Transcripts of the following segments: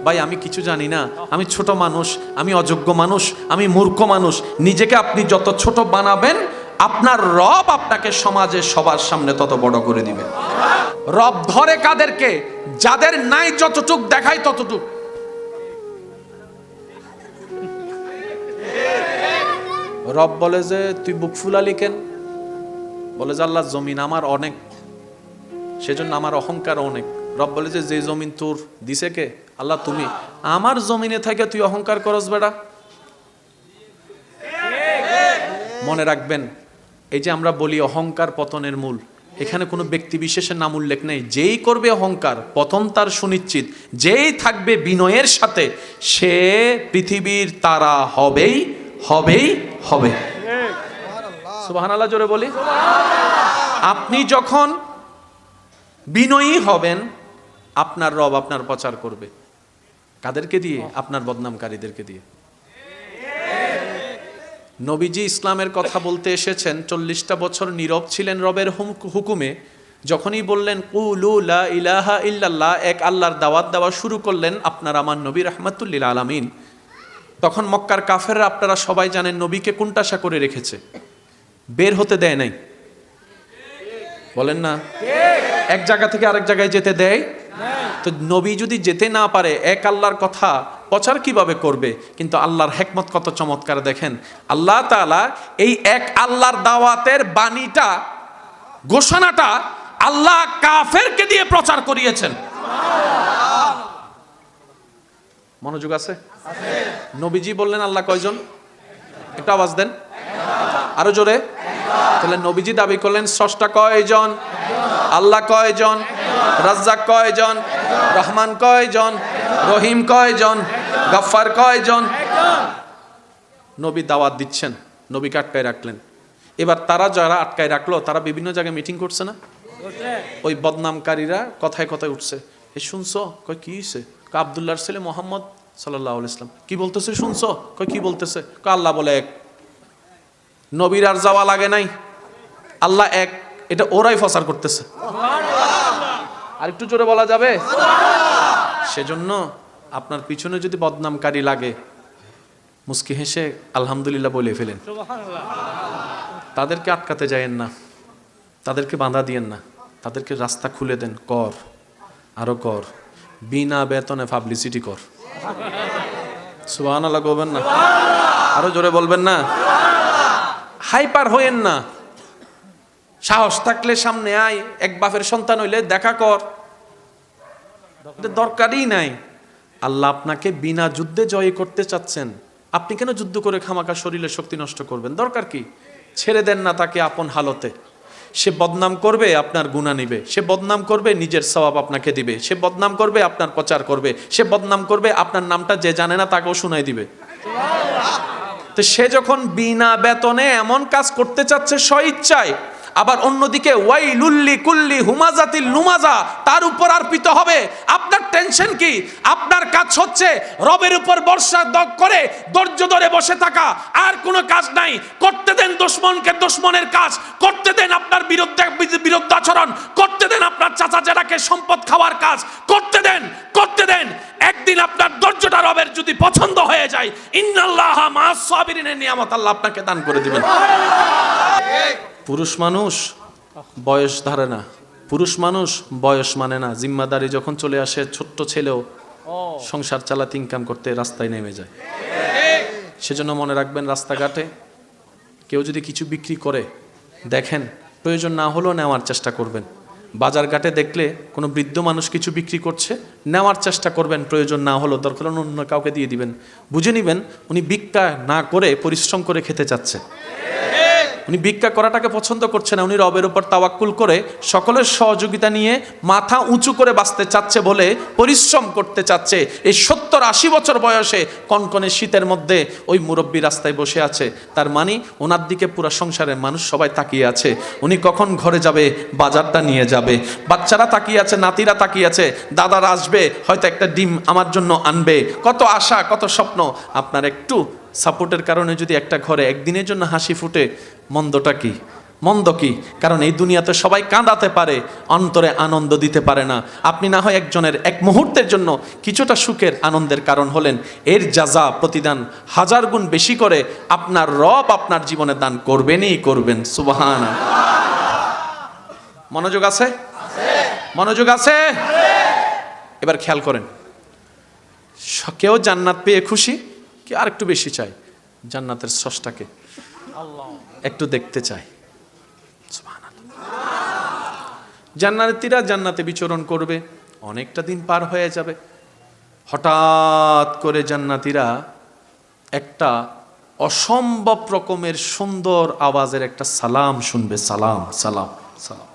ভাই আমি কিছু জানি না, আমি ছোট মানুষ, আমি অযোগ্য মানুষ, আমি মূর্খ মানুষ, নিজেকে আপনি যত ছোট বানাবেন আপনার রব আপনাকে সমাজে সবার সামনে তত বড় করে দিবে। রব ধরে কাদেরকে? যাদের নাই যতটুক দেখায় ততটুক। রব বলে যে তুই বুক ফুলালি কেন? বলে যে আল্লাহ জমিন আমার অনেক, সেজন্য আমার অহংকার অনেক। রব বলে যে যে জমিন তোর দিছে কে? আল্লাহ তুমি। আমার জমিনে থেকে তুই অহংকার করস বেটা? মনে রাখবেন, এই যে আমরা বলি অহংকার পতনের মূল, এখানে কোনো ব্যক্তি বিশেষের নাম উল্লেখ নেই। যেই করবে অহংকার পতন তার সুনিশ্চিত। যেই থাকবে বিনয়ের সাথে সে পৃথিবীর তারা হবেই হবেই হবে। সুবহানাল্লাহ জোরে বলি। আপনি যখন বিনয়ী হবেন আপনার রব আপনার প্রচার করবে। কাদেরকে দিয়ে? আপনার বদনামকারীদেরকে দিয়ে। নবীজি ইসলামের কথা বলতে এসেছেন, 40টা বছর নীরব ছিলেন রবের হুকুমে। যখনই বললেন কুলু লা ইলাহা ইল্লাল্লাহ, এক আল্লাহর দাওয়াত দেওয়া শুরু করলেন, আপনার আমার নবী রাহমাতুল লিল আলামিন, তখন মক্কার কাফেররা আপনারা সবাই জানেন নবীকে কোণঠাসা করে রেখেছে, বের হতে দেয় নাই। বলেন না? এক জায়গা থেকে আরেক জায়গায় যেতে দেয়। তো নবী যদি যেতে না পারে এক আল্লাহর কথা প্রচার কিভাবে করবে? কিন্তু আল্লাহর হিকমত কত চমৎকার দেখেন। আল্লাহ তাআলা এই এক আল্লাহর দাওয়াতের বাণীটা, ঘোষণাটা আল্লাহ কাফেরকে দিয়ে প্রচার করিয়েছেন। মনোযোগ আছে? নবীজি বললেন আল্লাহ কয়জন? একটা আওয়াজ দেন আরো জোরে। তাহলে নবীজি দাবি করলেন স্রষ্টা কয়জন? আল্লাহ কয়জন? রাজ্জাক কয়জন? রহমান কয়জন? রহিম কয়জন? গফফার কয়জন? নবী দাওয়াত দিচ্ছেন, নবীকে আটকায় রাখলেন। এবার তারা যারা আটকায় রাখলো তারা বিভিন্ন জায়গায় মিটিং করছে না? ওই বদনামকারীরা কথায় কথায় উঠছে, এ শুনছো? কয় কি হইছে? কয় আব্দুল্লাহর ছেলে মোহাম্মদ সাল্লাল্লাহু আলাইহি ওয়াসাল্লাম কি বলতেছে শুনছো? কয় কি বলতেছে? কয় আল্লাহ বলে এক। নবীর আর যাওয়া লাগে নাই, আল্লাহ এক, এটা ওরাই প্রচার করতেছে। আর একটু জোরে বলা যাবে? সেজন্য আপনার পিছনে যদি বদনামকারী লাগে মুস্কি হেসে আলহামদুলিল্লাহ বলে ফেলেন। তাদেরকে আটকাতে যায়েন না, তাদেরকে বাধা দিয়েন না, তাদেরকে রাস্তা খুলে দেন। কর, আরো কর, বিনা বেতনে পাবলিসিটি কর। সুবহানাল্লাহ বলবেন না? আরো জোরে বলবেন না? হাইপার হইেন না। সাহস থাকলে সামনে আয়, এক বাপের সন্তান হইলে দেখা কর, দরকারই নাই। আল্লাহ আপনাকে বিনা যুদ্ধে জয় করতে চাচ্ছেন, আপনি কেন যুদ্ধ করে খামাকা শরীরের শক্তি নষ্ট করবেন? দরকার কি? ছেড়ে দেন না তাকে আপন হালতে। সে বদনাম করবে, আপনার গুনাহ নিবে। সে বদনাম করবে, নিজের সওয়াব আপনাকে দিবে। সে বদনাম করবে, আপনার প্রচার করবে। সে বদনাম করবে, আপনার নামটা যে জানে না তাকেও শোনাই দিবে। তো সে যখন বিনা বেতনে এমন কাজ করতে চাচ্ছে স্বইচ্ছায়, আবার অন্যদিকে ওয়াইলুল্লি কুল্লি হুমাজাতিল লুমাজা, তার উপর আরপিত হবে। আপনার টেনশন কি? আপনার কাজ হচ্ছে রবের উপর ভরসা করে ধৈর্য ধরে বসে থাকা, আর কোনো কাজ নাই। করতে দেন দুশমনকে দুশমনের কাজ, করতে দেন আপনার বিরুদ্ধাচরণ, করতে দেন আপনার চাচা জেঠাকে সম্পদ খাওয়ার কাজ, করতে দেন, করতে দেন। একদিন আপনার ধৈর্যটা রবের যদি পছন্দ হয়ে যায়, ইন্নাল্লাহা মা'আস সাবিরিনের নিয়ামত আল্লাহ আপনাকে দান করে দিবেন। পুরুষ মানুষ বয়স ধরে না, পুরুষ মানুষ বয়স মানে না। জিম্মাদারি যখন চলে আসে, ছোট্ট ছেলেও সংসার চালাতে ইনকাম করতে রাস্তায় নেমে যায়। সেজন্য মনে রাখবেন, রাস্তাঘাটে কেউ যদি কিছু বিক্রি করে দেখেন, প্রয়োজন না হলেও নেওয়ার চেষ্টা করবেন। বাজারঘাটে দেখলে কোনো বৃদ্ধ মানুষ কিছু বিক্রি করছে, নেওয়ার চেষ্টা করবেন। প্রয়োজন না হলেও দরকার অন্য কাউকে দিয়ে দিবেন। বুঝে নিবেন উনি ভিক্ষা না করে পরিশ্রম করে খেতে চাচ্ছে। উনি ভিক্ষা করাটাকে পছন্দ করছে না, উনি রবের উপর তাওয়াক্কুল করে সকলের সহযোগিতা নিয়ে মাথা উঁচু করে বাঁচতে চাচ্ছে বলে পরিশ্রম করতে চাচ্ছে। এই 70-80 বছর বয়সে কনকনে শীতের মধ্যে ওই মুরব্বী রাস্তায় বসে আছে, তার মানে ওনার দিকে পুরো সংসারের মানুষ সবাই তাকিয়ে আছে। উনি কখন ঘরে যাবে, বাজারটা নিয়ে যাবে, বাচ্চারা তাকিয়ে আছে, নাতিরা তাকিয়ে আছে, দাদারা আসবে, হয়তো একটা ডিম আমার জন্য আনবে। কত আশা, কত স্বপ্ন। আপনার একটু সাপোর্টের কারণে যদি একটা ঘরে একদিনের জন্য হাসি ফুটে, মন্দটা কি? মন্দ কি? কারণ এই দুনিয়াতে সবাই কাঁদাতে পারে, অন্তরে আনন্দ দিতে পারে না। আপনি না হয় একজনের এক মুহূর্তের জন্য কিছুটা সুখের আনন্দের কারণ হলেন, এর যাজা প্রতিদান 1000 গুণ বেশি করে আপনার রব আপনার জীবনে দান করবেনই করবেন। সুবহানাল্লাহ। মনোযোগ আছে? মনোযোগ আছে? এবার খেয়াল করেন, কেউ জান্নাত পেয়ে খুশি, কেউ আর একটু বেশি চায়, জান্নাতের স্রষ্টাকে একটু দেখতে চায়। জান্নাতীরা জান্নাতে বিচরণ করবে, অনেকটা দিন পার হয়ে যাবে, হঠাৎ করে জান্নাতীরা একটা অসম্ভব রকমের সুন্দর আওয়াজের একটা সালাম শুনবে। সালাম সালাম সালাম।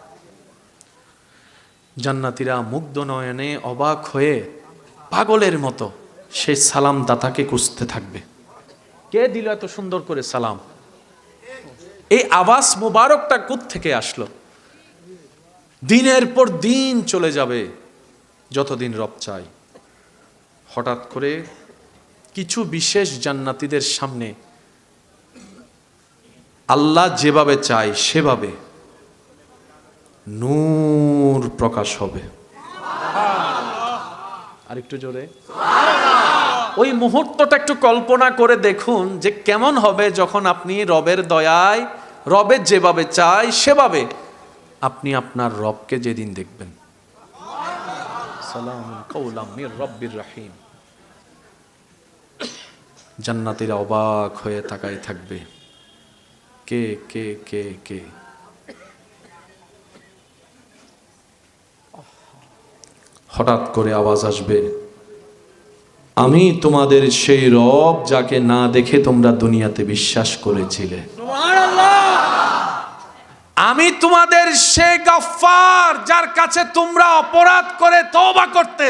জান্নাতীরা মুগ্ধ নয়নে অবাক হয়ে পাগলের মতো সেই সালাম দাতাকে খুঁজতে থাকবে। কে দিল এত সুন্দর করে সালাম? এই আওয়াজ মুবারকটা কোত্থেকে আসলো? দিনের পর দিন চলে যাবে, যতদিন রব চাই। হঠাৎ করে কিছু বিশেষ জান্নাতীদের সামনে আল্লাহ যেভাবে চায় সেভাবে নূর প্রকাশ হবে। আরেকটু জোরে। ওই মুহূর্তটা একটু কল্পনা করে দেখুন যে কেমন হবে যখন আপনি রবের দয়ায়, রবের যেভাবে চায় সেভাবে আপনি আপনার রবকে যেদিন দেখবেন। সালামুন কাওলাম মির রব্বির রহিম। জান্নাতীরা অবাক হয়ে তাকায় থাকবে, কে কে কে কে? হঠাৎ করে আওয়াজ আসবে, আমি তোমাদের সেই রব যাকে না দেখে তোমরা দুনিয়াতে বিশ্বাস করেছিলে। আমি তোমাদের সেই গফফার যার কাছে তোমরা অপরাধ করে তওবা করতে।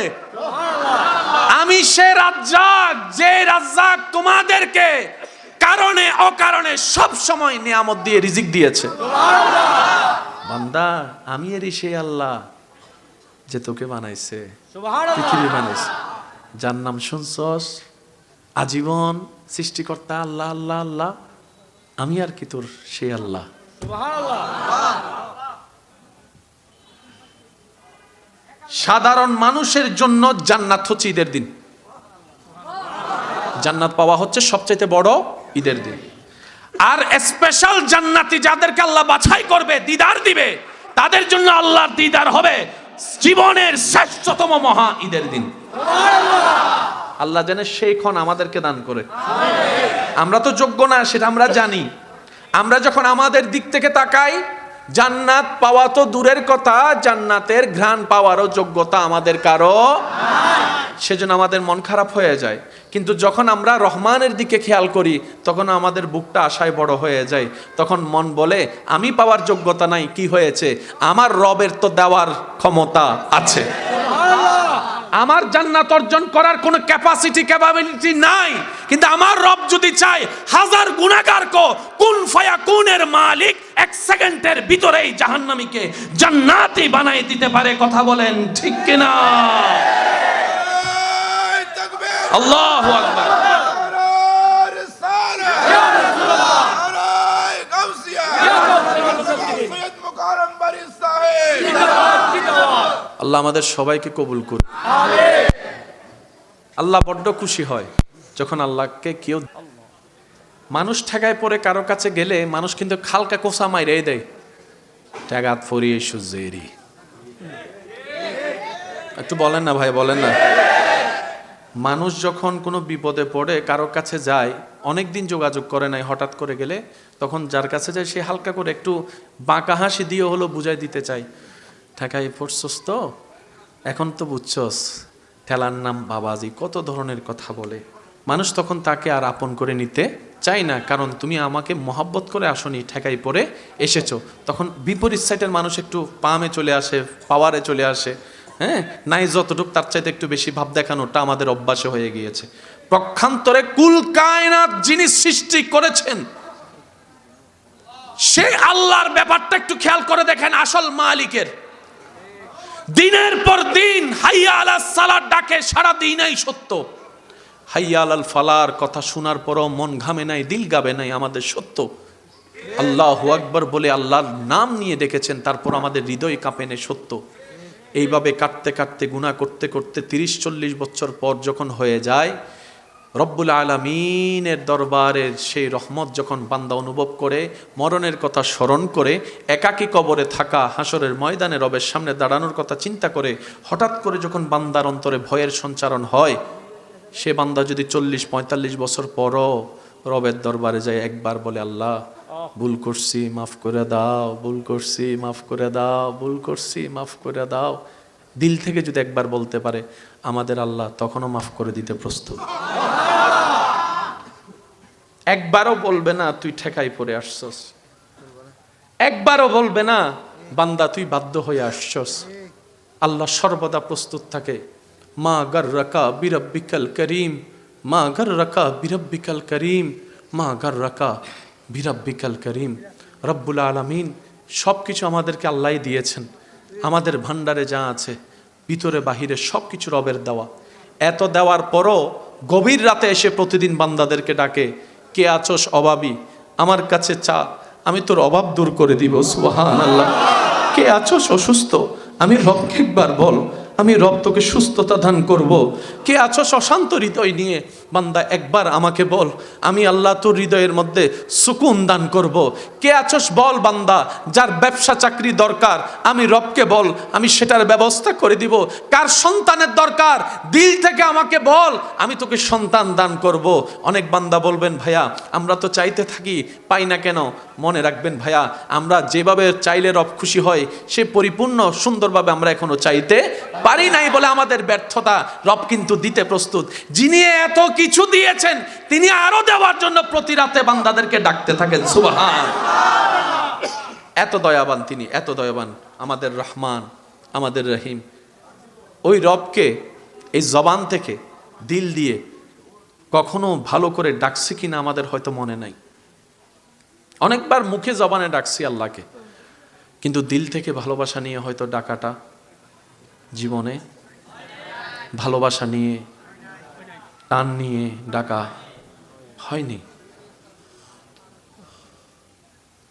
আমি সেই রাজ্জাক, যে রাজ্জাক তোমাদেরকে কারণে অকারণে সব সময় নিয়ামত দিয়ে রিজিক দিয়েছে। বান্দা, আমি এরই সেই আল্লাহ যে তোকে বানাইছে, পৃথিবী বানাইছে। যার নাম শুনছস আজীবন, সৃষ্টিকর্তা আল্লাহ আল্লাহ আল্লাহ। আমি আর কি তোর সেই আল্লাহ। সাধারণ মানুষের জন্য জান্নাত হচ্ছে ঈদের দিন। জান্নাত পাওয়া হচ্ছে সবচেয়ে বড় ঈদের দিন। আর স্পেশাল জান্নাতি যাদেরকে আল্লাহ বাছাই করবে, দিদার দিবে, তাদের জন্য আল্লাহর দিদার হবে জীবনের শ্রেষ্ঠতম মহা ঈদের দিন। আল্লাহ জানে সেই ক্ষণ আমাদেরকে দান করে। আমরা তো যোগ্য না, সেটা আমরা জানি। আমরা যখন আমাদের দিক থেকে তাকাই, জান্নাত পাওয়া তো দূরের কথা, জান্নাতের ঘ্রাণ পাওয়ারও যোগ্যতা আমাদের কারো, সেজন্য আমাদের মন খারাপ হয়ে যায়। কিন্তু যখন আমরা রহমানের দিকে খেয়াল করি, তখন আমাদের বুকটা আশায় বড় হয়ে যায়। তখন মন বলে, আমি পাওয়ার যোগ্যতা নাই, কি হয়েছে? আমার রবের তো দেওয়ার ক্ষমতা আছে। আমার জান্নাত অর্জন করার কোনো ক্যাপাবিলিটি নাই, কিন্তু আমার রব যদি চায়, 1000 গুনাহগার কো কুন ফায়াকুনের মালিক 1 সেকেন্ডের ভিতরেই জাহান্নামীকে জান্নাতি বানাই দিতে পারে। কথা বলেন ঠিক কিনা? আল্লাহু আকবার। আল্লাহ আমাদের সবাইকে কবুল করুন। আল্লাহ বড্ড খুশি হয় যখন আল্লাহকে কেউ, মানুষ ঠেকায় পড়ে কারো কাছে গেলে মানুষ কিন্তু খালকা কোসা মাইরে দেয়, ঠেগাত ফরিয়ে সুজেরি। একটু বলেন না ভাই, বলেন না। মানুষ যখন কোনো বিপদে পড়ে কারো কাছে যায়, অনেক দিন যোগাযোগ করে নাই, হঠাৎ করে গেলে তখন যার কাছে যায় সে হালকা করে একটু বাঁকা হাসি দিয়ে হলো বুঝাই দিতে চাই, ঠেকাই পড়ছস তো, এখন তো বুঝছস, ঠেলার নাম বাবাজি, কত ধরনের কথা বলে। মানুষ তখন তাকে আর আপন করে নিতে চাই না, কারণ তুমি আমাকে মহব্বত করে আসনি, ঠেকাই পড়ে এসেছো। তখন বিপরীত সাইডের মানুষ একটু পামে চলে আসে, পাওয়ারে চলে আসে। হ্যাঁ, নাই যতটুক তার চাইতে একটু বেশি ভাব দেখানোটা আমাদের অভ্যাসে হয়ে গিয়েছে। পক্ষান্তরে কুল কায়নাত যিনি সৃষ্টি করেছেন সেই আল্লাহর ব্যাপারটা একটু খেয়াল করে দেখেন। আসল মালিকের দিনের পর দিন হাইয়া আলাস সালাত ডাকে, সারা দিনই সত্য। হাইয়া আলাল ফালার কথা শোনার পরও মন ঘামে নাই, দিল গাবে নাই, আমাদের সত্য। আল্লাহু আকবার বলে আল্লাহর নাম নিয়ে ডেকেছেন, তারপর আমাদের হৃদয় কাঁপেনে সত্য। এইভাবে কাটতে কাটতে গুনাহ করতে করতে 30-40 বছর পর যখন হয়ে যায়, রব্বুল আলামিনের দরবারের সেই রহমত যখন বান্দা অনুভব করে, মরণের কথা স্মরণ করে, একাকী কবরে থাকা, হাসরের ময়দানে রবের সামনে দাঁড়ানোর কথা চিন্তা করে, হঠাৎ করে যখন বান্দার অন্তরে ভয়ের সঞ্চারণ হয়, সে বান্দা যদি 40-45 বছর পরও রবের দরবারে যায়, একবার বলে আল্লাহ ভুল করছি মাফ করে দাও, ভুল করছি মাফ করে দাও, ভুল করছি মাফ করে দাও, দিল থেকে যদি একবার বলতে পারে, আমাদের আল্লাহ তখনও মাফ করে দিতে প্রস্তুত। একবারও বলবে না তুই ঠেকাই পড়ে আসছস, একবারও বলবে না বান্দা তুই বাধ্য হয়ে আসছস। আল্লাহ সর্বদা প্রস্তুত থাকে। মা গাররাকা বিরাব্বিকাল করিম, মা গাররাকা বিরাব্বিকাল করিম, মা গাররাকা বিরাব্বিকাল করিম। রব্বুল আলামিন সব কিছু আমাদেরকে আল্লাহই দিয়েছেন। আমাদের ভান্ডারে যা আছে ভিতরে বাহিরে সব কিছু রবের দেওয়া। এত দেওয়ার পরও গভীর রাতে এসে প্রতিদিন বান্দাদেরকে ডাকে, কে আছোস অভাবী, আমার কাছে চা, আমি তোর অভাব দূর করে দিব। সুবহানাল্লাহ। কে আছোস অসুস্থ, আমি রবকে একবার বল, আমি রব তোকে সুস্থতা দান করব। কে আছোস অশান্ত হৃদয় নিয়ে, বান্দা একবার আমাকে বল, আমি আল্লাহ তোর হৃদয়ের মধ্যে সুকুন দান করব। কে আছোস বল বান্দা, যার ব্যবসা চাকরি দরকার, আমি রবকে বল, আমি সেটার ব্যবস্থা করে দিব। কার সন্তানের দরকার, দিল থেকে আমাকে বল, আমি তোকে সন্তান দান করব। অনেক বান্দা বলবেন, ভাইয়া আমরা তো চাইতে থাকি, পাই না কেন? মনে রাখবেন ভাইয়া, আমরা যেভাবে চাইলে রব খুশি হয়, সে পরিপূর্ণ সুন্দরভাবে আমরা এখনো চাইতে পারি নাই বলে আমাদের ব্যর্থতা। রব কিন্তু দিতে প্রস্তুত। যিনি এত কিছু দিয়েছেন, তিনি আরো দেওয়ার জন্য প্রতি রাতে বান্দাদেরকে ডাকতে থাকেন। সুবহান। এত দয়াবান তিনি, এত দয়াবান, আমাদের রহমান, আমাদের রহিম। ওই রবকে এই জবান থেকে, দিল দিয়ে কখনো ভালো করে ডাকছি কিনা আমাদের হয়তো মনে নাই। অনেকবার মুখে জবানে ডাকছি আল্লাহকে, কিন্তু দিল থেকে ভালোবাসা নিয়ে হয়তো ডাকাটা জীবনে, ভালোবাসা নিয়ে, টান নিয়ে ডাকা হয়নি।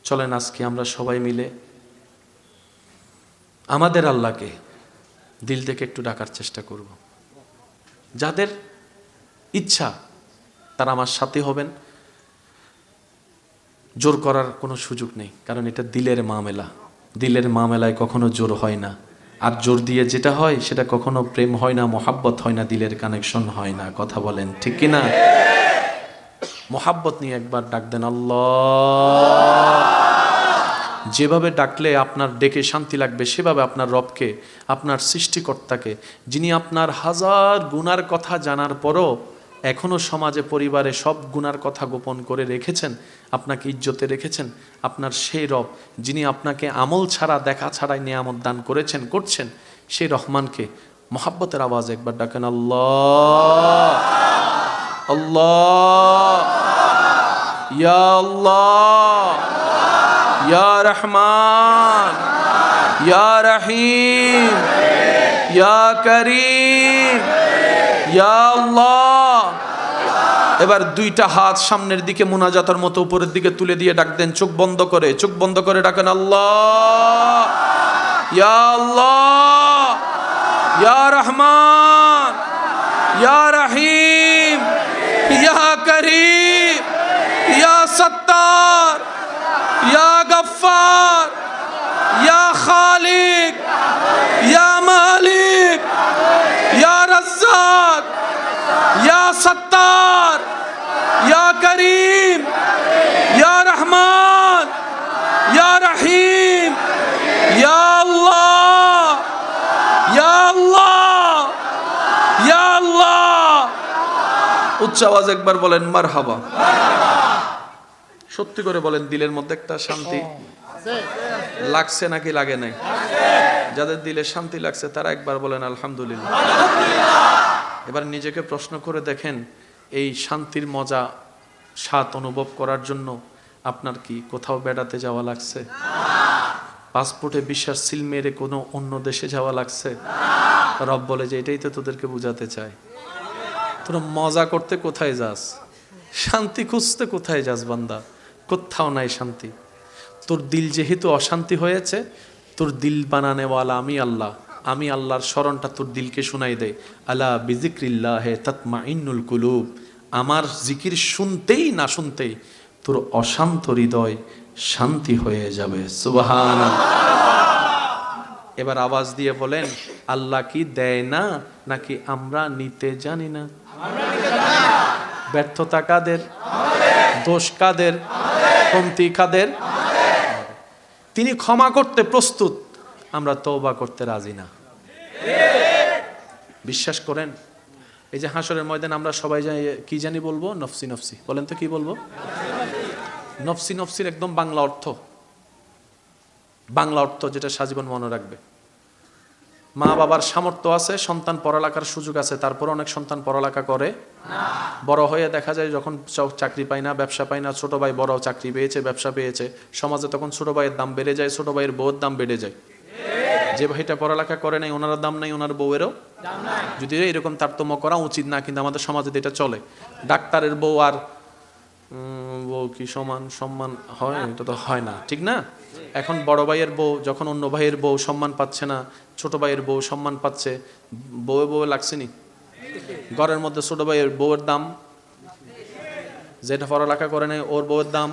চলেন আজকে আমরা সবাই মিলে আমাদের আল্লাহকে দিল থেকে একটু ডাকার চেষ্টা করব। যাদের ইচ্ছা তারা আমার সাথে হবেন। জোর করার কোনো সুযোগ নেই, কারণ এটা দিলের মামেলা। দিলের মামেলায় কখনো জোর হয় না, আর জোর দিয়ে যেটা হয় সেটা কখনো প্রেম হয় না, মোহাব্বত হয় না, দিলের কানেকশন হয় না। কথা বলেন ঠিক কিনা? মোহাব্বত নিয়ে একবার ডাক দেন আল্লাহ। যেভাবে ডাকলে আপনার ডেকে শান্তি লাগবে, সেভাবে আপনার রবকে, আপনার সৃষ্টিকর্তাকে, যিনি আপনার হাজার গুনার কথা জানার পরও এখনো সমাজে, পরিবারে সব গুনার কথা গোপন করে রেখেছেন, আপনাকে ইজ্জতে রেখেছেন, আপনার সেই রব, যিনি আপনাকে আমল ছাড়া, দেখা ছাড়াই নিয়ামত দান করেছেন, করছেন, সেই রহমানকে মোহাব্বতের আওয়াজ একবার ডাকেন আল্লাহ। আল্লাহ, ইয়া আল্লাহ, ইয়া রহমান, ইয়া রহিম, ইয়া করিম, ইয়া আল্লাহ। এবার দুইটা হাত সামনের দিকে মুনাজাতের মতো উপরের দিকে তুলে দিয়ে ডাক দেন, চোখ বন্ধ করে, চোখ বন্ধ করে ডাকেন আল্লাহ। ইয়া আল্লাহ, ইয়া রহমান, ইয়া রহিম, ইয়া করিম, ইয়া সত্তার, ইয়া গফফার, ইয়া খালিক, ইয়া মালিক, ইয়া রাজ্জাক, ইয়া সত্তার, ইয়া করিম, ইয়া রহমান, ইয়া রহিম, ইয়া আল্লাহ, ইয়া আল্লাহ, ইয়া আল্লাহ। উচ্চ আওয়াজ একবার বলেন মারহাবা। সত্যি করে বলেন, দিলের মধ্যে একটা শান্তি লাগছে নাকি লাগে নাই? যাদের দিলে শান্তি লাগছে তারা একবার বলেন আলহামদুলিল্লাহ। এবার নিজেকে প্রশ্ন করে দেখেন, এই শান্তির মজা, স্বাদ অনুভব করার জন্য আপনার কি কোথাও বেড়াতে যাওয়া লাগছে? পাসপোর্টে বিশ্বাস সিল মেরে কোনো অন্য দেশে যাওয়া লাগছে? রব বলে যে এটাই তো তোদেরকে বুঝাতে চাই, তোরা মজা করতে কোথায় যাস, শান্তি খুঁজতে কোথায় যাস বান্দা? কোথাও নাই শান্তি। তোর দিল যেহেতু অশান্তি হয়েছে, তোর দিল বানানেওয়ালা আমি আল্লাহ, আমি আল্লাহর স্মরণটা তোর দিলকে শুনাই দেয়। আলা বিজিক্রিল্লাহে তাতমাইন্নুল কুলুব, আমার জিকির শুনতেই না শুনতেই তোর অশান্ত হৃদয় শান্তি হয়ে যাবে। সুবহানাল্লাহ। এবার আওয়াজ দিয়ে বলেন, আল্লাহ কি দেয় না নাকি আমরা নিতে জানি না? ব্যর্থতা কাদের? দোষ কাদের? কমতি কাদের? তিনি ক্ষমা করতে প্রস্তুত, আমরা তওবা করতে রাজি না। বিশ্বাস করেন, এই যে হাসরের ময়দান আমরা সবাই যাই কি জানি বলবো, নফসি নফসি। বলেন তো কি বলবো? নফসি নফসির একদম বাংলা অর্থ, বাংলা অর্থ যেটা সাজীবন মনে রাখবে। মা বাবার সামর্থ্য আছে, সন্তান পড়ালেখার সুযোগ আছে, তারপর অনেক সন্তান পড়ালেখা করে না। বড় হয়ে দেখা যায় যখন চাকরি পায় না, ব্যবসা পায় না, ছোট ভাই বড় চাকরি পেয়েছে, ব্যবসা পেয়েছে, সমাজে তখন ছোট ভাইয়ের দাম বেড়ে যায়, ছোট ভাইয়ের বউয়ের দাম বেড়ে যায়। যে ভাইটা পড়ালেখা করে নাই ওনার দাম নাই, ওনার বউয়েরও দাম নাই। যদিও এরকম তারতম্য করা উচিত না, কিন্তু আমাদের সমাজে এটা চলে। ডাক্তারের বউ আর বউ কি সমান সম্মান হয়? এটা তো হয় না, ঠিক না? এখন বড় ভাইয়ের বউ যখন অন্য ভাইয়ের বউ সম্মান পাচ্ছে না, ছোট ভাইয়ের বউ সম্মান পাচ্ছে, বউয়ে বউয়ে লাগছে নি? ঘরের মধ্যে ছোট ভাইয়ের বউয়ের দাম, যেটা পড়ালেখা করে নাই ওর বউয়ের দাম,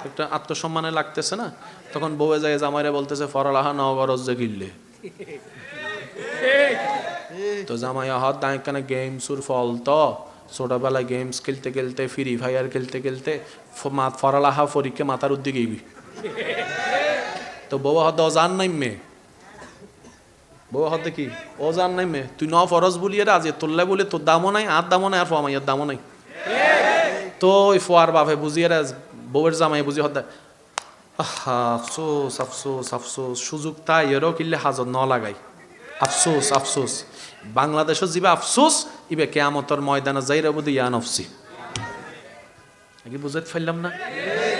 একটা আত্মসম্মানে লাগতেছে না? তখন বউয়ে যায় জামাইরে বলতেছে পড়ালেখা নাও গরজ যে কিনলে, তো জামাই হাত দাঁড় কেন গেমসুর ফল তো ছোটবেলায় গেমস খেলতে খেলতে, ফ্রি ফায়ার খেলতে খেলতে পড়ালেখা পরীক্ষা মাথার উদ্দিকে গেবি, তো বউ হাত অজান নাই মেয়ে, বউ হাতে কি অজান নাই মেয়ে, তুই ন ফরজ বলিয়ে রাজে তোল্লাই বলে তোর দামও নাই, আর দামও নাই, আর ফোয়ামাইয়ের দামও নাই। তো ওই ফোয়ার বাপে বুঝিয়ে রাজ বউয়ের জামাই বুঝিয়ে হত আফসোস আফসোস আফসোস, সুযোগ তাই এরও কিনলে হাজর ন লাগাই, আফসোস আফসোস। বাংলাদেশও যাবে আফসোস, ইবে কেয়ামতর ময়দানে যাই রেবু ইয়া নফসি। কি বুঝাতে ফেললাম না?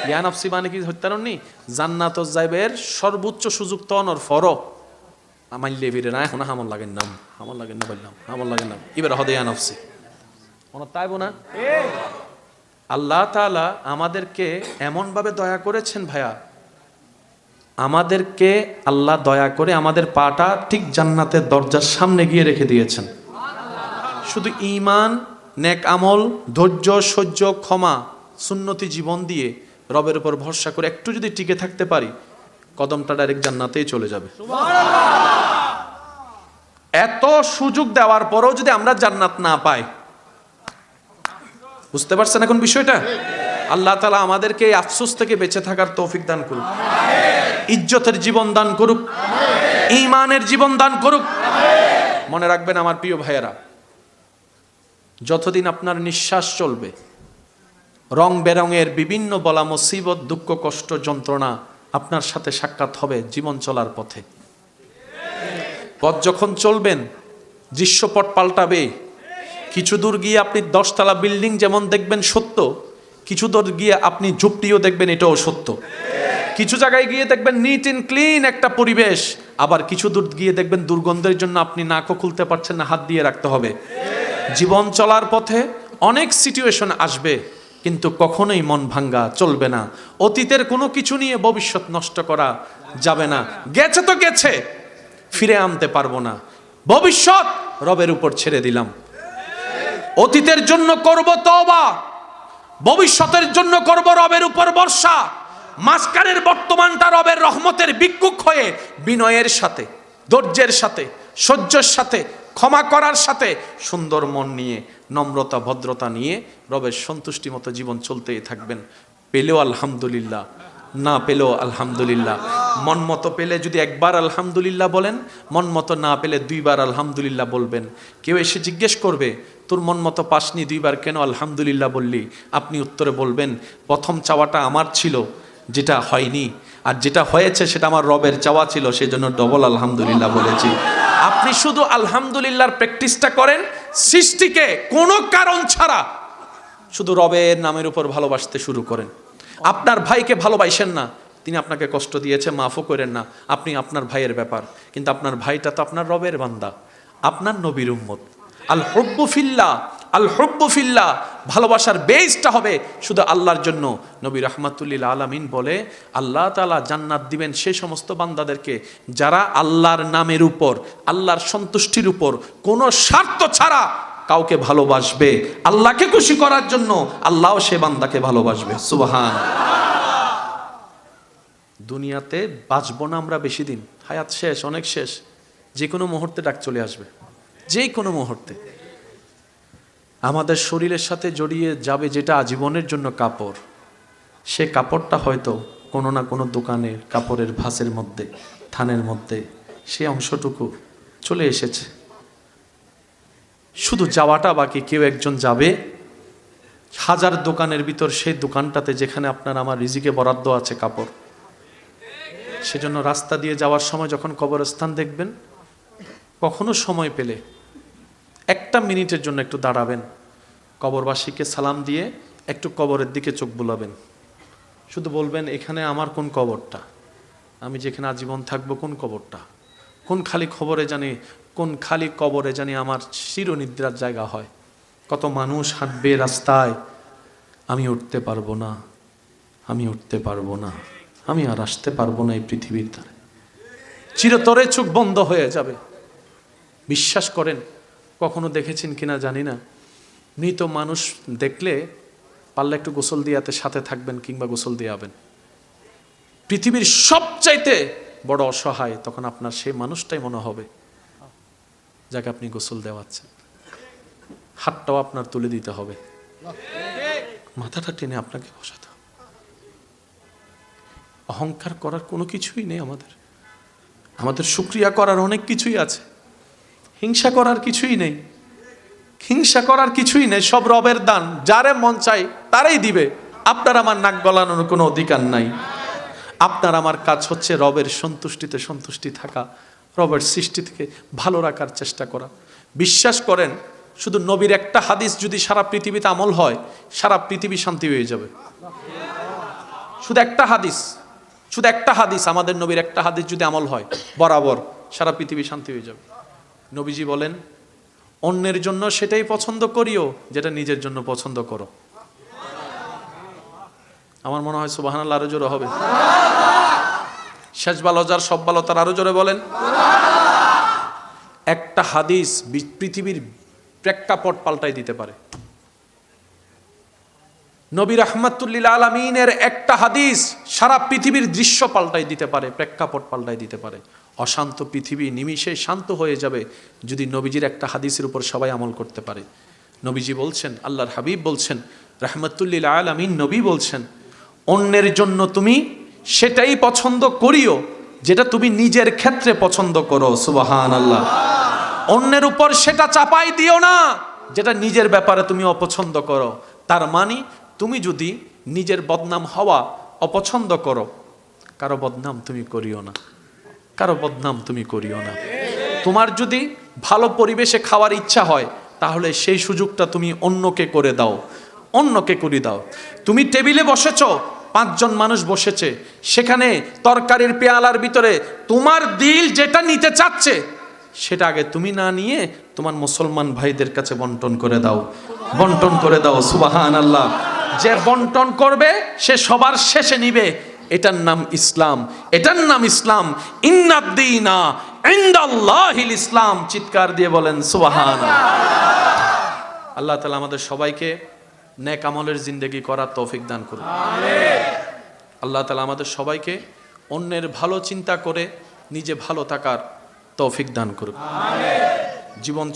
ইয়া নফসি মানে কি হত্যারণ নি? জান্নাত যাইবের সর্বোচ্চ সুযোগ তো অনর ফর মাইলে ফিরে না, এখন হামল লাগেন নাম, হামল লাগেন না বললাম, হামল লাগেন নাম, এবার হদে ইয়া নফসি মনে তাইব না? আল্লাহ তাআলা আমাদেরকে এমন ভাবে দয়া করেছেন ভাইয়া, আমাদেরকে আল্লাহ দয়া করে আমাদের পাটা ঠিক জান্নাতের দরজার সামনে গিয়ে রেখে দিয়েছেন। শুধু ঈমান, নেক আমল, ধৈর্য, সহ্য, ক্ষমা, সুন্নতি জীবন দিয়ে রবের উপর ভরসা করে একটু যদি টিকে থাকতে পারি, কদমটা ডাইরেক্ট জান্নাতেই চলে যাবে। এত সুযোগ দেওয়ার পরেও যদি আমরা জান্নাত না পাই, বুঝতে পারছেন এখন বিষয়টা? আল্লাহ তাআলা আমাদেরকে এই আফসোস থেকে বেঁচে থাকার তৌফিক দান করুক, ইজ্জতের জীবন দান করুক, ঈমানের জীবন দান করুক। মনে রাখবেন আমার প্রিয় ভাইয়েরা, যতদিন আপনার নিঃশ্বাস চলবে, রং বেরঙের বিভিন্ন বলা মুসিবত, দুঃখ, কষ্ট, যন্ত্রণা আপনার সাথে সাক্ষাৎ হবে জীবন চলার পথে। পথ যখন চলবেন দৃশ্যপট পাল্টাবে। কিছু দূর গিয়ে আপনি 10 তলা বিল্ডিং যেমন দেখবেন সত্য, কিছু দূর গিয়ে আপনি ঝুপড়িও দেখবেন, এটাও সত্য। কিছু জায়গায় গিয়ে দেখবেন নিট এন্ড ক্লিন একটা পরিবেশ, আবার কিছু দূর গিয়ে দেখবেন দুর্গন্ধের জন্য আপনি নাকও খুলতে পারছেন না, হাত দিয়ে রাখতে হবে। জীবন চলার পথে অনেক সিচুয়েশন আসবে, কিন্তু কখনোই মন ভাঙ্গা চলবে না। অতীতের কোনো কিছু নিয়ে ভবিষ্যৎ নষ্ট করা যাবে না। গেছে তো গেছে, ফিরে আনতে পারবো না। ভবিষ্যৎ রবের উপর ছেড়ে দিলাম। অতীতের জন্য করব তওবা, ভবিষ্যতের জন্য করব রবের উপর ভরসা। মাঝখানের বর্তমানটা রবের রহমতের ভিক্ষুক হয়ে বিনয়ের সাথে, ধৈর্যের সাথে, সহ্যের সাথে, ক্ষমা করার সাথে, সুন্দর মন নিয়ে, নম্রতা, ভদ্রতা নিয়ে রবের সন্তুষ্টি মতো জীবন চলতেই থাকবেন। পেলেও আলহামদুলিল্লাহ, না পেলেও আলহামদুলিল্লাহ। মন মতো পেলে যদি একবার আলহামদুলিল্লাহ বলেন, মন মতো না পেলে 2 বার আলহামদুলিল্লাহ বলবেন। কেউ এসে জিজ্ঞেস করবে তোর মন মতো পাসনি, 2 বার কেন আলহামদুলিল্লাহ বললি? আপনি উত্তরে বলবেন, প্রথম চাওয়াটা আমার ছিল, যেটা হয়নি, আর যেটা হয়েছে সেটা আমার রবের চাওয়া ছিল, সেজন্য ডবল আলহামদুলিল্লাহ বলেছি। আপনি শুধু আলহামদুলিল্লাহর প্র্যাকটিসটা করেন, সৃষ্টিকে কোনো কারণ ছাড়া শুধু রবের নামের উপর ভালোবাসতে শুরু করেন। আপনার ভাইকে ভালোবাসেন না, তিনি আপনাকে কষ্ট দিয়েছে, মাফও করেন না, আপনি আপনার ভাইয়ের ব্যাপার, কিন্তু আপনার ভাইটা তো আপনার রবের বান্দা, আপনার নবীর উম্মত। আল হুব্বু ফিল্লাহ আল হুব্বু ফিল্লাহ, ভালোবাসার বেসটা হবে শুধু আল্লাহর জন্য। নবী রাহমাতুল্লিল আলামিন বলে আল্লাহ তাআলা জান্নাত দিবেন সেই সমস্ত বান্দাদেরকে যারা আল্লাহর নামের উপর, আল্লাহর সন্তুষ্টির উপর কোনো স্বার্থ ছাড়া কাউকে ভালোবাসবে, আল্লাহকে খুশি করার জন্য আল্লাহও সে বান্দাকে ভালোবাসবে। সুবহান। দুনিয়াতে বাঁচবো না আমরা বেশি দিন, হায়াত শেষ, অনেক শেষ, যে কোনো মুহূর্তে ডাক চলে আসবে, যে কোনো মুহূর্তে। আমাদের শরীরের সাথে জড়িয়ে যাবে যেটা আজীবনের জন্য কাপড়, সে কাপড়টা হয়তো কোনো না কোনো দোকানে কাপড়ের ভাঁজের মধ্যে, থানের মধ্যে সে অংশটুকু চলে এসেছে, শুধু যাওয়াটা বাকি। কেউ একজন যাবে হাজার দোকানের ভিতর সেই দোকানটাতে যেখানে আপনার আমার রিজিকে বরাদ্দ আছে কাপড়। সেজন্য রাস্তা দিয়ে যাওয়ার সময় যখন কবরস্থান দেখবেন, কখনো সময় পেলে 1 মিনিটের জন্য একটু দাঁড়াবেন, কবরবাসীকে সালাম দিয়ে একটু কবরের দিকে চোখ বুলাবেন, শুধু বলবেন এখানে আমার কোন কবরটা, আমি যেখানে আজীবন থাকবো কোন কবরটা, কোন খালি কবরে জানি আমার চিরনিদ্রার জায়গা হয়। কত মানুষ হাঁটবে রাস্তায়, আমি উঠতে পারবো না, আমি উঠতে পারবো না, আমি আর আসতে পারবো না এই পৃথিবীর ধারে, চিরতরে চোখ বন্ধ হয়ে যাবে। বিশ্বাস করেন, কখনো দেখেছেন কিনা জানি না, মৃত মানুষ দেখলে পারলে একটু গোসল দিয়াতে সাথে থাকবেন কিংবা গোসল দিয়াবেন। পৃথিবীর সবচাইতে বড় অসহায় তখন আপনার সেই মানুষটাই মনে হবে যাকে আপনি গোসল দেওয়াচ্ছেন। হাতটাও আপনার তুলে দিতে হবে, মাথাটা টেনে আপনাকে বসাতে হবে। অহংকার করার কোনো কিছুই নেই আমাদের শুকরিয়া করার অনেক কিছুই আছে, হিংসা করার কিছুই নেই, সব রবের দান, যারে মন চাই তারাই দিবে। আপনার আমার নাক গলানোর কোনো অধিকার নাই। আপনার আমার কাজ হচ্ছে রবের সন্তুষ্টিতে সন্তুষ্টি থাকা, রবের সৃষ্টি থেকে ভালো রাখার চেষ্টা করা। বিশ্বাস করেন, শুধু নবীর একটা হাদিস যদি সারা পৃথিবীতে আমল হয়, সারা পৃথিবী শান্তি হয়ে যাবে। শুধু একটা হাদিস, আমাদের নবীর একটা হাদিস যদি আমল হয় বরাবর, সারা পৃথিবী শান্তি হয়ে যাবে। নবীজি বলেন, অন্যের জন্য সেটাই পছন্দ করিও যেটা নিজের জন্য পছন্দ করো। আমার মনে হয় সুবহানাল্লাহ আরো জোরে হবে। শেষ ভালো যার সব ভালো তার, আরো জোরে বলেন। একটা হাদিস পৃথিবীর প্রেক্ষাপট পাল্টাই দিতে পারে। নবী রাহমাতুল্লিল আলামিনের একটা হাদিস সারা পৃথিবীর দৃশ্য পাল্টাই দিতে পারে, প্রেক্ষাপট পাল্টাই দিতে পারে। অশান্ত পৃথিবী নিমিষে শান্ত হয়ে যাবে যদি নবীজির একটা হাদিসের উপর সবাই আমল করতে পারে। নবীজি বলছেন, আল্লাহর হাবিব বলছেন, রাহমাতুল্লিল আলামিন নবী বলছেন, অন্যের জন্য তুমি সেটাই পছন্দ করিও যেটা তুমি নিজের ক্ষেত্রে পছন্দ করো। সুবহানাল্লাহ। অন্যের উপর সেটা চাপাই দিও না যেটা নিজের ব্যাপারে তুমি অপছন্দ করো। তার মানে তুমি যদি নিজের বদনাম হওয়া অপছন্দ করো, কারো বদনাম তুমি করিও না, কারো বদনাম তুমি করিও না। তোমার যদি ভালো পরিবেশে খাওয়ার ইচ্ছা হয়, তাহলে সেই সুযোগটা তুমি অন্যকে করে দাও, অন্যকে করে দাও। তুমি টেবিলে বসেছো, 5 জন মানুষ বসেছে, সেখানে তরকারির পেয়ালার ভিতরে তোমার দিল যেটা নিতে চাচ্ছে সেটা আগে তুমি না নিয়ে তোমার মুসলমান ভাইদের কাছে বন্টন করে দাও, বন্টন করে দাও। সুবহানাল্লাহ। যে বন্টন করবে সে সবার শেষে নিবে। এটার নাম ইসলাম, এটার নাম ইসলাম। ইন্নাদ-দীনা ইনদাল্লাহিল ইসলাম। চিৎকার দিয়ে বলেন সুবহানাল্লাহ। আল্লাহ তাআলা আমাদের সবাইকে নেক আমলের জিন্দেগি করার তৌফিক দান করুন। আমিন। আল্লাহ তাআলা আমাদের সবাইকে অন্যের ভালো চিন্তা করে নিজে ভালো থাকার তৌফিক দান করুন। আমিন। জীবন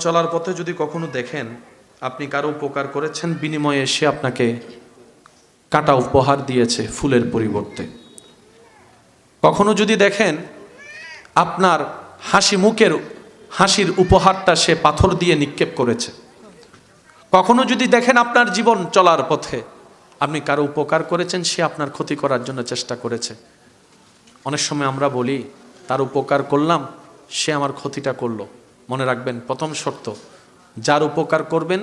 চলার পথে যদি কখনো দেখেন আপনি কারো উপকার করেছেন, বিনিময়ে সে আপনাকে কাটা উপহার দিয়েছে ফুলের পরিবর্তে, কখনো যদি দেখেন আপনার হাসির উপহারটা সে পাথর দিয়ে নিক্ষেপ করেছে, কখনো যদি দেখেন আপনার জীবন চলার পথে আপনি কারো উপকার করেছেন, সে আপনার ক্ষতি করার জন্য চেষ্টা করেছে। অনেক সময় আমরা বলি তার উপকার করলাম, সে আমার ক্ষতিটা করলো। মনে রাখবেন, প্রথম শর্ত, যার উপকার করবেন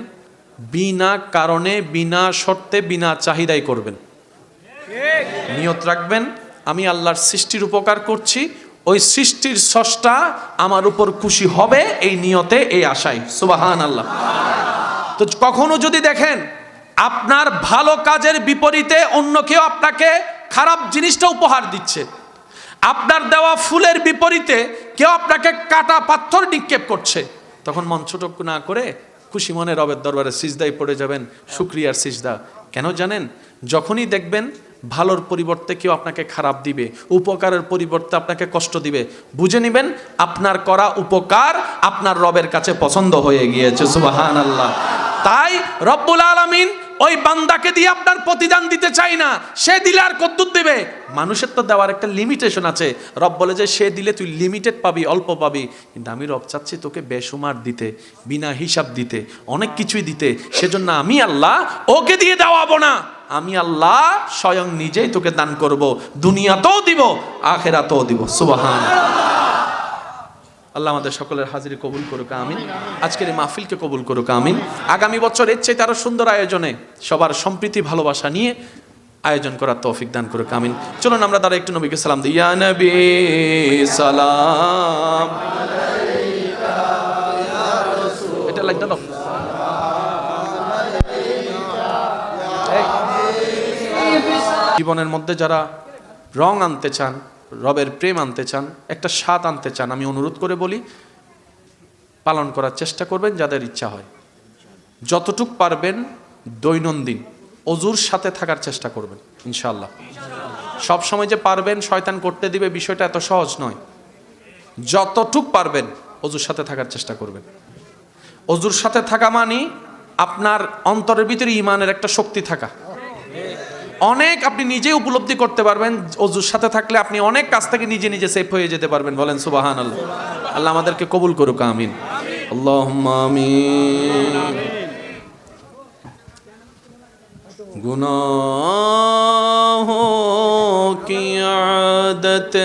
বিনা কারণে, বিনা শর্তে, বিনা চাহিদাই করবেন। নিয়ত রাখবেন, আমি আল্লাহর সৃষ্টির উপকার করছি, ওই সৃষ্টির স্রষ্টা আমার উপর খুশি হবে এই নিয়তে, এই আশায়। সুবহানাল্লাহ। তো কখনো যদি দেখেন আপনার ভালো কাজের বিপরীতে অন্য কেউ আপনাকে খারাপ জিনিসটা উপহার দিচ্ছে, আপনার দেওয়া ফুলের বিপরীতে কেউ আপনাকে কাটা পাথর নিক্ষেপ করছে, তখন মন ছোট না করে খুশি মনে রবের দরবারে সিজদায় পড়ে যাবেন, শুকরিয়ার সিজদা। কেন জানেন? যখনই দেখবেন ভালোর পরিবর্তে কেউ আপনাকে খারাপ দিবে, উপকারের পরিবর্তে আপনাকে কষ্ট দিবে, বুঝে নেবেন আপনার করা উপকার আপনার রবের কাছে পছন্দ হয়ে গিয়েছে। সুবহানাল্লাহ। তাই রব্বুল আলামিন ওই বান্দাকে দিয়ে আপনার প্রতিদান দিতে চাই না, সে দিলে আর কদ্দুর দেবে। মানুষের তো দেওয়ার একটা লিমিটেশন আছে। রব বলে যে সে দিলে তুই লিমিটেড পাবি, অল্প পাবি, কিন্তু আমি রব চাচ্ছি তোকে বেসুমার দিতে, বিনা হিসাব দিতে, অনেক কিছুই দিতে। সেজন্য আমি আল্লাহ ওকে দিয়ে দেওয়াবো না, আমি আল্লাহ স্বয়ং নিজেই তোকে দান করব, দুনিয়াতেও দিব আখিরাতেও দিব। সুবহানাল্লাহ। আল্লাহ আমাদের সকলের হাজিরি কবুল করুক, আমিন। আজকের এই মাহফিলকে কবুল করুক, আমিন। আগামী বছর এর চাইতে আরো সুন্দর আয়োজনে সবার সম্প্রীতি ভালোবাসা নিয়ে আয়োজন করার তৌফিক দান করুক, আমিন। চলুন আমরা তারা একটু নবীকে সালাম দিই। ইয়া নবী সালাম আলাইকা ইয়া রাসূল। এটা লাইক দাও। জীবনের মধ্যে যারা রং আনতে চান, রবের প্রেম আনতে চান, একটা স্বাদ আনতে চান, আমি অনুরোধ করে বলি পালন করার চেষ্টা করবেন যাদের ইচ্ছা হয়। যতটুক পারবেন দৈনন্দিন অজুর সাথে থাকার চেষ্টা করবেন ইনশাআল্লাহ। সব সময় যে পারবেন শয়তান করতে দিবে বিষয়টা এত সহজ নয়। যতটুক পারবেন অজুর সাথে থাকার চেষ্টা করবেন। অজুর সাথে থাকা মানে আপনার অন্তরের ভিতরে ঈমানের একটা শক্তি থাকা। অনেক আপনি নিজে উপলব্ধি করতে পারবেন অজুর সাথে থাকলে, আপনি অনেক কাজ থেকে নিজে নিজে সেফ হয়ে যেতে পারবেন। বলেন সুবহানাল্লাহ। আল্লাহ আমাদেরকে কবুল করুক, আমিন। আল্লাহুম্মা আমিন। गुनाहों की आदत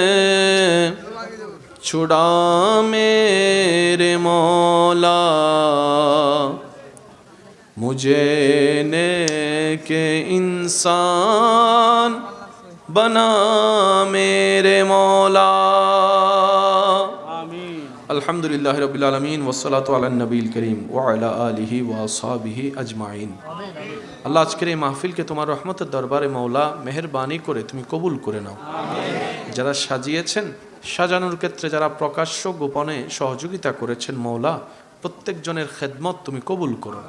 छुड़ा मेरे मौला, मुझे नेके इंसान बना मेरे मौला। আলহামদুলিল্লাহ রাব্বিল আলামিন ওয়াসসালাতু আলা নবীল করিম ওয়া আলা আলিহি ওয়া আসহাবিহি আজমাইন। আল্লাহ আজকের এই মাহফিলকে তোমার রহমতের দরবারে মওলা মেহেরবানি করে তুমি কবুল করে নাও। যারা সাজিয়েছেন, সাজানোর ক্ষেত্রে যারা প্রকাশ্য গোপনে সহযোগিতা করেছেন মওলা প্রত্যেকজনের খেদমত তুমি কবুল করো।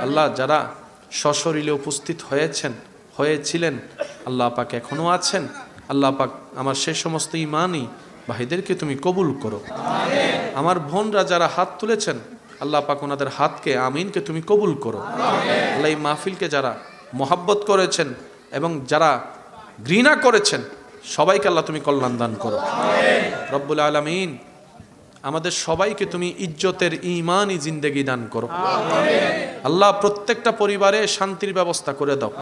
আল্লাহ যারা সশরীরে উপস্থিত হয়েছিলেন আল্লাহ পাক এখনো আছেন, আল্লাহ পাক আমার সে সমস্ত ঈমানি ভাইদেরকে তুমি কবুল করো। আমার বোনরা যারা হাত তুলেছেন আল্লাহ পাক ওনাদের হাতকে আমিনকে তুমি কবুল করো। আল্লাহ এই মাহফিলকে যারা মহাব্বত করেছেন এবং যারা ঘৃণা করেছেন সবাইকে আল্লাহ তুমি কল্যাণ দান করো। রব্বুল আলামিন আমাদের সবাইকে তুমি ইজ্জতের ঈমানি জিন্দেগি দান করো। আল্লাহ প্রত্যেকটা পরিবারে শান্তির ব্যবস্থা করে দাও।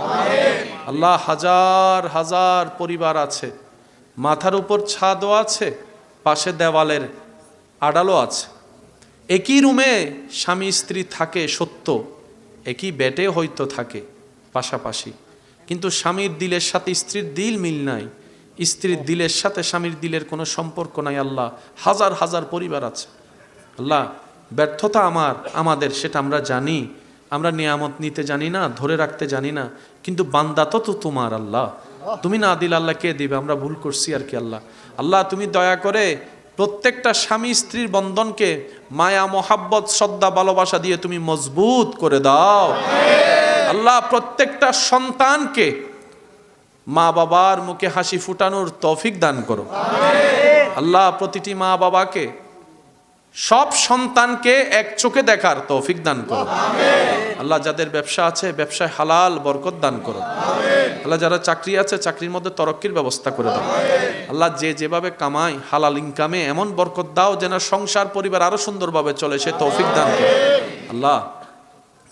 আল্লাহ হাজার হাজার পরিবার আছে, মাথার উপর ছাদও আছে, পাশে দেওয়ালের আড়ালও আছে। একই রুমে স্বামী স্ত্রী থাকে সত্য, একই বেডে হয়তো থাকে পাশাপাশি, কিন্তু স্বামীর দিলের সাথে স্ত্রীর দিল মিল নাই, স্ত্রীর দিলের সাথে স্বামীর দিলের কোনো সম্পর্ক নাই। আল্লাহ হাজার হাজার পরিবার আছে। আল্লাহ ব্যর্থতা আমাদের সেটা আমরা জানি, আমরা নিয়ামত নিতে জানি না, ধরে রাখতে জানি না, কিন্তু বান্দা তো তোমার। আল্লাহ তুমি না দিল আল্লাহ কে দিবে? আমরা ভুল করছি আর কি। আল্লাহ আল্লাহ তুমি দয়া করে প্রত্যেকটা স্বামী স্ত্রীর বন্ধনকে মায়া মোহাব্বত শ্রদ্ধা ভালোবাসা দিয়ে তুমি মজবুত করে দাও। আল্লাহ প্রত্যেকটা সন্তানকে মা বাবার মুখে হাসি ফুটানোর তৌফিক দান করো। আল্লাহ প্রতিটি মা বাবাকে সব সন্তানকে এক চোখে দেখার তৌফিক দান করো। আল্লাহ যাদের ব্যবসা আছে ব্যবসায় হালাল বরকত দান করো। আল্লাহ যারা চাকরি আছে চাকরির মধ্যে তরক্কির ব্যবস্থা করে দাও। আল্লাহ যে যেভাবে কামায় হালাল ইনকামে এমন বরকত দাও যেন সংসার পরিবার আরো সুন্দরভাবে চলে, সে তৌফিক দান করো। আল্লাহ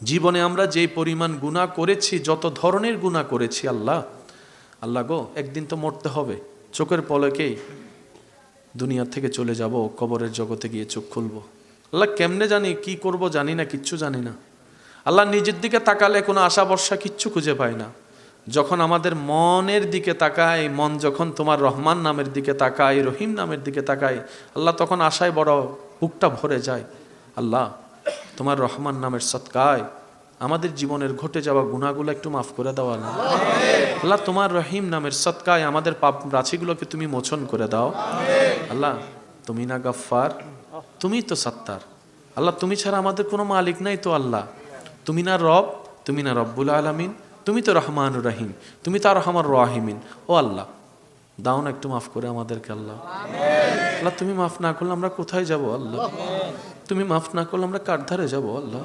জীবনে আমরা যে পরিমাণ গুনাহ করেছি, যত ধরনের গুনাহ করেছি আল্লাহ আল্লাহ গো একদিন তো মরতে হবে, চোখের পলকেই দুনিয়া থেকে চলে যাব, কবরের জগতে গিয়ে চোখ খুলবো। আল্লাহ কেমনে জানি কি করব জানি না, কিচ্ছু জানি না। আল্লাহ নিজের দিকে তাকালে কোনো আশা ভরসা কিচ্ছু খুঁজে পাই না। যখন আমাদের মনের দিকে তাকায়, মন যখন তোমার রহমান নামের দিকে তাকায়, রহিম নামের দিকে তাকায়, আল্লাহ তখন আশায় বড় বুকটা ভরে যায়। আল্লাহ তোমার রহমান নামের সৎকায় আমাদের জীবনের ঘটে যাওয়া গুনাহগুলো একটু মাফ করে দাও আল্লাহ। আল্লাহ তোমার রহিম নামের সৎকায় আমাদের পাপ রাশিগুলোকে তুমি মোচন করে দাও। আল্লাহ তুমি না গাফফার, তুমি তো সত্তার। আল্লাহ তুমি ছাড়া আমাদের কোনো মালিক নাই তো আল্লাহ। তুমি না রব, তুমি না রব্বুল আলামিন, তুমি তো রহমানুর রহিম, তুমি তো আর রহমান রাহিমিন। ও আল্লাহ দাও না একটু মাফ করে আমাদেরকে আল্লাহ। আল্লাহ তুমি মাফ না করলে আমরা কোথায় যাব আল্লাহ? তুমি মাফ না করলে আমরা কার ধারে যাব আল্লাহ?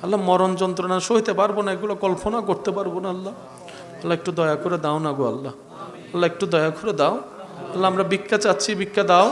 আল্লাহ মরণ যন্ত্রণা সইতে পারবো না, এগুলো কল্পনা করতে পারবো না আল্লাহ। আল্লাহ একটু দয়া করে দাও না গো আল্লাহ। আল্লাহ একটু দয়া করে দাও আল্লাহ, আমরা ভিক্ষা চাচ্ছি, ভিক্ষা দাও।